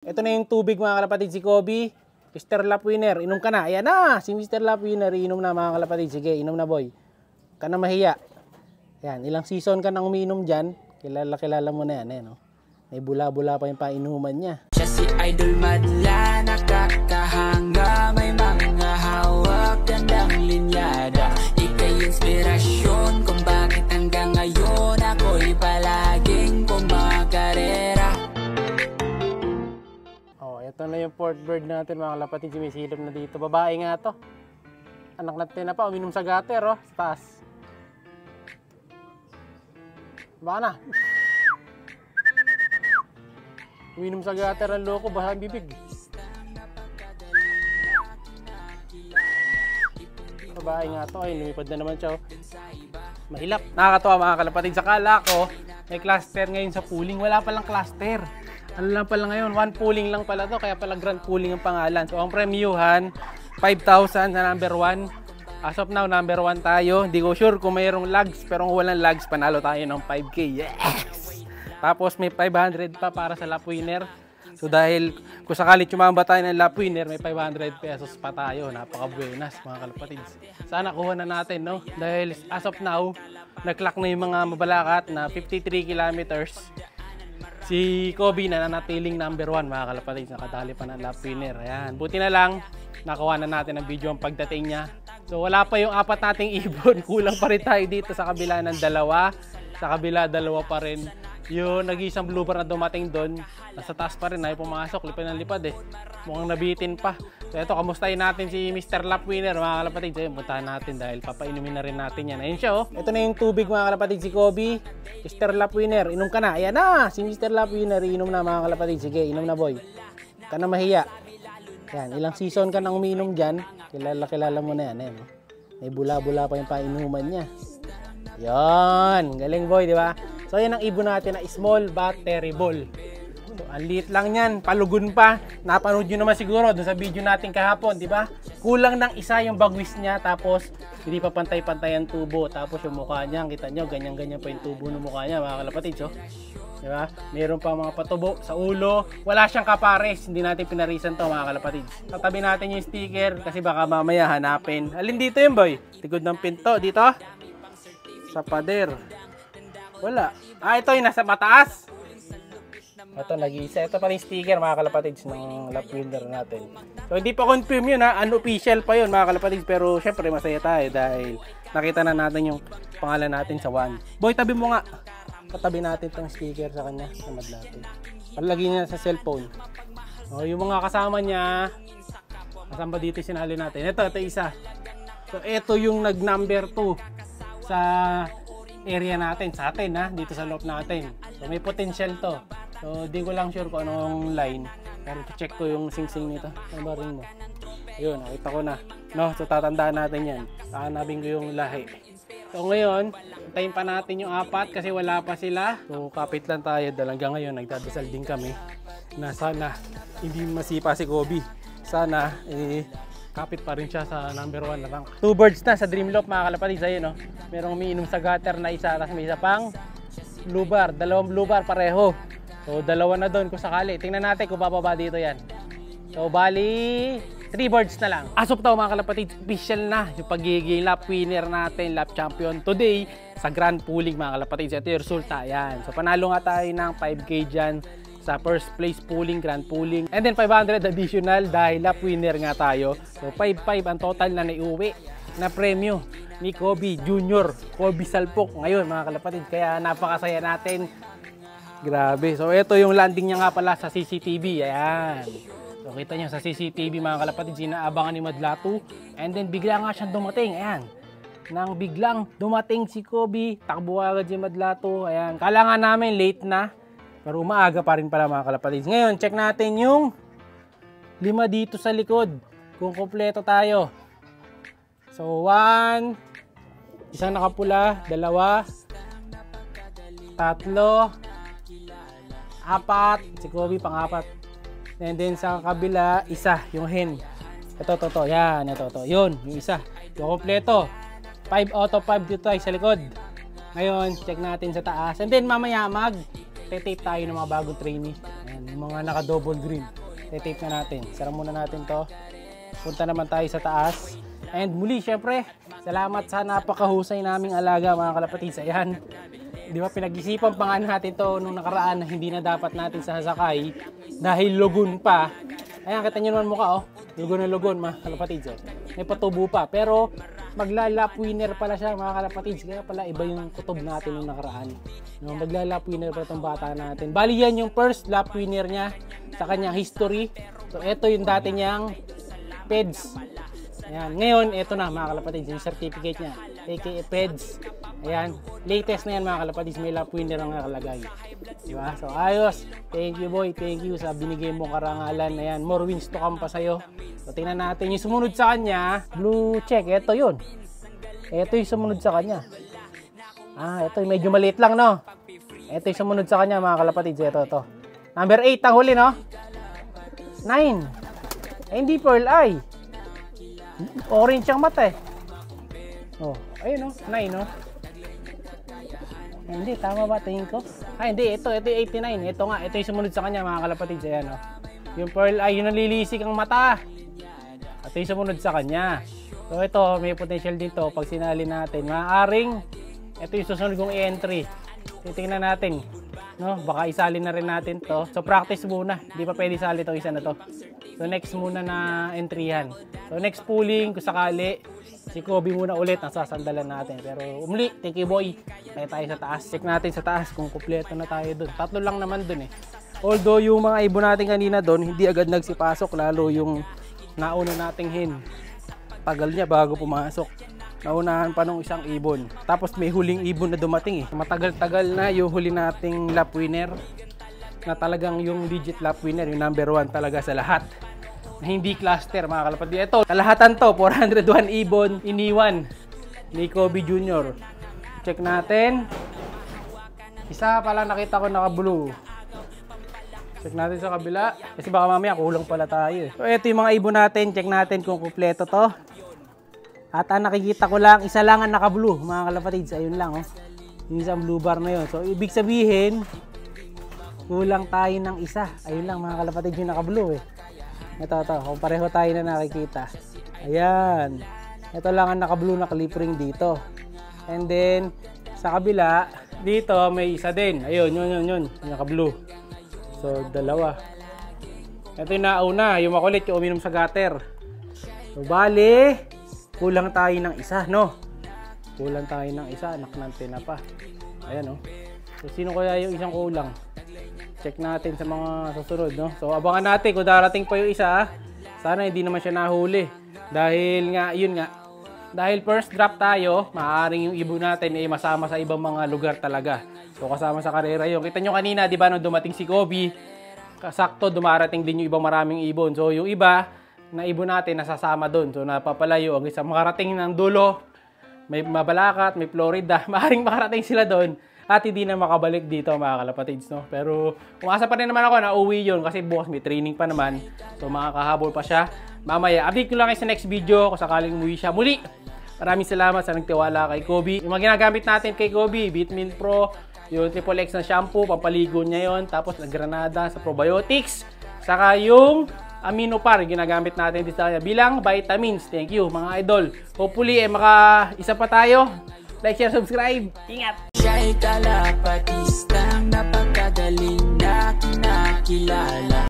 Ito na yung tubig mga kalapatid, si Kobe. Mr. Lap Winner, inom ka na. Ayan na, si Mr. Lap Winner, inom na mga kalapatid. Sige, inom na boy. Ka na mahiya. Ayan, ilang season ka nang uminom dyan. Kilala mo na yan. Ayan, oh. May bula-bula pa yung painuman niya. Siya si Idol Madla, nakakahanga. May mga hawak, gandang linyada. Ika'y inspirasyon kung bakit hanggang ngayon ako'y palaging kumakarera. Ito na yung port bird natin mga kalapatid, sumisilip na dito. Babae nga to. Anak natin na pa, uminom sa gutter, oh, sa taas. Baka na. Uminom sa gutter ang loko, baka ang bibig. Babae nga to, ay lumipad na naman siya, oh. Mahilap. Nakakatawa mga kalapatid, sa kala ko, may cluster ngayon sa pooling. Wala palang cluster. Ano lang pala ngayon, one pooling lang pala to, kaya pala grand pooling ang pangalan. So ang premiuhan, 5,000 sa number 1. As of now, number 1 tayo. Hindi ko sure kung mayroong lags, pero kung walang lags, panalo tayo ng 5K. Yes! Tapos may 500 pa para sa lap winner. So dahil kung sakali tumamba tayo ng lap winner, may 500 pesos pa tayo. Napaka-buenas mga kalapatids. Sana kuha na natin, no? Dahil as of now, nag-clock na yung mga mabalakat na 53 kilometers. Si Kobe na nanatiling number 1 mga kalapatids, nakadali pa ng lap winner. Ayan. Buti na lang, nakuha na natin ang video ang pagdating niya. So wala pa yung 4 nating ibon. Kulang pa rin tayo dito sa kabila ng 2. Sa kabila 2 pa rin. Yung nag-iisang blue bar na dumating doon, nasa taas pa rin, ay pumasok, lipad ng lipad eh. Mukhang nabitin pa. So ito, kamustahin natin si Mr. Lap Winner mga kalapatid. So yun, puntahan natin dahil papainumin na rin natin yan. Ayun siya, oh. Ito na yung tubig mga kalapatid, si Kobe. Mr. Lap Winner, inom ka na. Ayan na, si Mr. Lap Winner, inom na mga kalapatid. Sige, inom na boy. Ka na mahiya. Yan, ilang season ka nang uminom dyan. Kilala mo na yan. Ayan, oh. May bula-bula pa yung painuman niya. Yan, galing boy, di ba? So yan ang ibon natin na small but terrible. So ang liit lang yan, palugun pa. Napanood nyo naman siguro dun sa video natin kahapon, di ba? Kulang ng isa yung bagwis niya, tapos hindi pa pantay-pantay ang tubo. Tapos yung mukha niya, kita nyo, ganyan-ganyan pa yung tubo ng mukha niya mga kalapatid. So, di ba? Meron pa mga patubo sa ulo. Wala siyang kapares, hindi natin pinarisan to mga kalapatid. Tatabi natin yung sticker kasi baka mamaya hanapin. Alin dito yun boy? Tigod ng pinto, dito? Sa pader. Wala. Ah, ito yung nasa mataas. Ito, nag-iisa. Ito pa yung sticker mga kalapatids ng lap winner natin. So, hindi pa confirm yun ha. Unofficial pa yun mga kalapatids. Pero syempre masaya tayo dahil nakita na natin yung pangalan natin sa 1. Boy, tabi mo nga. Katabi natin itong sticker sa kanya. Sa madlatin. Palagi niya sa cellphone. O, yung mga kasama niya. Kasama ba dito sinali natin? Ito isa. So, ito yung nag-number 2 sa area natin, sa atin ha, dito sa loob natin. So may potential to. So di ko lang sure kung anong line. Pero check ko yung sing-sing nito. Ano ba rin mo? Ayun, nakita ko na. No, so tatandaan natin yan. Hahanapin ko yung lahi. So ngayon, antayin pa natin yung 4 kasi wala pa sila. So kapit lang tayo dahil hanggang ngayon nagdadasal din kami na sana hindi masipa si Kobe. Sana kapit pa rin siya sa number 1 na rank. 2 birds na sa Dreamloft mga kalapatid. Ayun, no? Merong umiinom sa gutter na isa, tapos may isa pang blue bar. 2 blue bar pareho. So 2 na doon kung sakali. Tingnan natin kung bababa dito yan. So bali 3 birds na lang. As of now mga kalapatid, official na yung pagiging lap winner natin, lap champion today sa grand pooling mga kalapatid. Ito yung resulta. Yan. So panalo nga tayo ng 5K dyan sa first place pooling, grand pooling. And then 500 additional dahil lap winner nga tayo. So 5-5 ang total na naiuwi na premyo ni Kobe Jr. Kobe Salpok ngayon mga kalapatid. Kaya napakasaya natin. Grabe. So ito yung landing niya nga pala sa CCTV. Ayan. So kita nyo sa CCTV mga kalapatid, sinaabangan ni Madlato. And then bigla nga siyang dumating. Ayan. Nang biglang dumating si Kobe, takbo agad si Madlato. Ayan. Kala nga namin late na. Pero umaaga pa rin pala mga kalapatids. Ngayon, check natin yung 5 dito sa likod. Kung kompleto tayo. So, 1. Isang nakapula. 2. 3. 4. Si Kobe pang-4. And then sa kabila, isa. Yung hen. Ito. Yan. Ito. Yun. Yung isa. Yung kompleto. 5 out of 5 dito tayo sa likod. Ngayon, check natin sa taas. And then mamaya Tape tayo ng mga bagong trainee. Ayan, yung mga naka-double green. Tape na natin. Sara muna natin to. Punta naman tayo sa taas. And muli, syempre, salamat sa napakahusay naming alaga mga kalapatids. Ayan, di ba pinag-isipan pa nga natin to nung nakaraan na hindi na dapat natin sasakay dahil lugon pa. Ayan, kita nyo naman mukha, oh. Lugon na lugon mga kalapatids. Oh. May patubo pa. Pero magla-lap winner pala siya mga kalapatids. Kaya pala iba yung kutob natin nung nakaraan. No, magla-lap winner pala itong bata natin. Bali yan yung first lap winner niya sa kanyang history. So ito yung dati niyang PEDS. Ayan. Ngayon, ito na mga kalapatids, yung certificate niya, aka PEDS. Ayan, latest na yan mga kalapatids, may lap winner ang nakalagay. Diba? So ayos, thank you boy, thank you sa binigay mong karangalan. Ayan, more wins to come pa sa'yo. So tingnan natin yung sumunod sa kanya, blue check, ito yun. Ito yung sumunod sa kanya. Ito yung medyo maliit lang, no? Ito yung sumunod sa kanya mga kalapatids, ito. Number 8 ang huli, no? 9. Hindi pearl eye. Orange ang mata eh. Oh, ayun oh, 9 oh. Hindi, tama ba tingin ko? Hindi, ito yung 89. Ito nga, ito yung sumunod sa kanya mga kalapatids. Ayan oh. Yung pearl eye, yung nalilisik ang mata. Ito yung sumunod sa kanya. So ito, may potential din to pag sinali natin. Maaaring, ito yung susunod kong entry. Titingnan natin. No, baka isali na rin natin to. So practice muna. Hindi pa pwede isali to isa na to. So next muna na entryhan. So next pooling, kung sakali, si Kobe muna ulit ang sasandalan natin. Pero umli, thank you boy. Tayo sa taas. Check natin sa taas kung kumpleto na tayo doon. 3 lang naman doon eh. Although yung mga ibon natin kanina doon, hindi agad nagsipasok. Lalo yung nauna nating hen. Tagal niya bago pumasok. Naunahan pa nung isang ibon. Tapos may huling ibon na dumating eh. Matagal-tagal na yung huli nating lap winner. Na talagang yung legit lap winner, yung number 1 talaga sa lahat. Na hindi cluster mga kalapatids. Ito, kalahatan to, 401 ibon, iniwan ni Kobe Jr. Check natin. Isa pala nakita ko naka-blue. Check natin sa kabila. Kasi baka mamaya kulang pala tayo eh. So ito yung mga ibon natin. Check natin kung kumpleto to. At ang nakikita ko lang, isa lang ang naka-blue mga kalapatids. Ayun lang oh. Yung isang blue bar na yun. So ibig sabihin, kulang tayo ng isa. Ayun lang mga kalapatids yung naka-blue eh. Ito. Kung pareho tayo na nakikita. Ayan. Ito lang ang naka-blue na clip ring dito. And then, sa kabila, dito may isa din. Ayun, yun. Yung naka-blue. So, dalawa. Ito yung nauna. Yung makulit, yung uminom sa gutter. So, bali, kulang tayo ng isa, no? Kulang tayo ng isa. Anak ng tinapa. Ayan, no? So, sino kaya yung isang kulang? Check natin sa mga susunod, no? So, abangan natin kung darating pa yung isa. Sana hindi naman siya nahuli. Dahil nga, yun nga. Dahil first drop tayo, maaaring yung ibon natin ay masama sa ibang mga lugar talaga. So, kasama sa karera yun. Kita nyo kanina, di ba, nung dumating si Kobe, sakto dumarating din yung ibang maraming ibon. So, yung iba na ibon natin nasasama doon. So, napapalayo. Ang isang makarating ng dulo, may Mabalacat, may Florida. Maaaring makarating sila doon. At hindi na makabalik dito mga kalapatids, no? Pero umasa pa rin naman ako na uwi yun kasi bukas may training pa naman. So makakahabol pa siya. Mamaya, update ko lang kayo sa next video kung sakaling umuwi siya. Muli, maraming salamat sa nagtiwala kay Kobe. Yung mga ginagamit natin kay Kobe, Vitamin Pro, yung Triple X na shampoo, pampaligo niya yun. Tapos Granada sa probiotics. Saka yung Aminopar, ginagamit natin dito sa kanya bilang vitamins. Thank you mga idol. Hopefully, maka-isa pa tayo. Like, share, subscribe. Ingat! Siya'y kalapatistang napakagaling na kinakilala.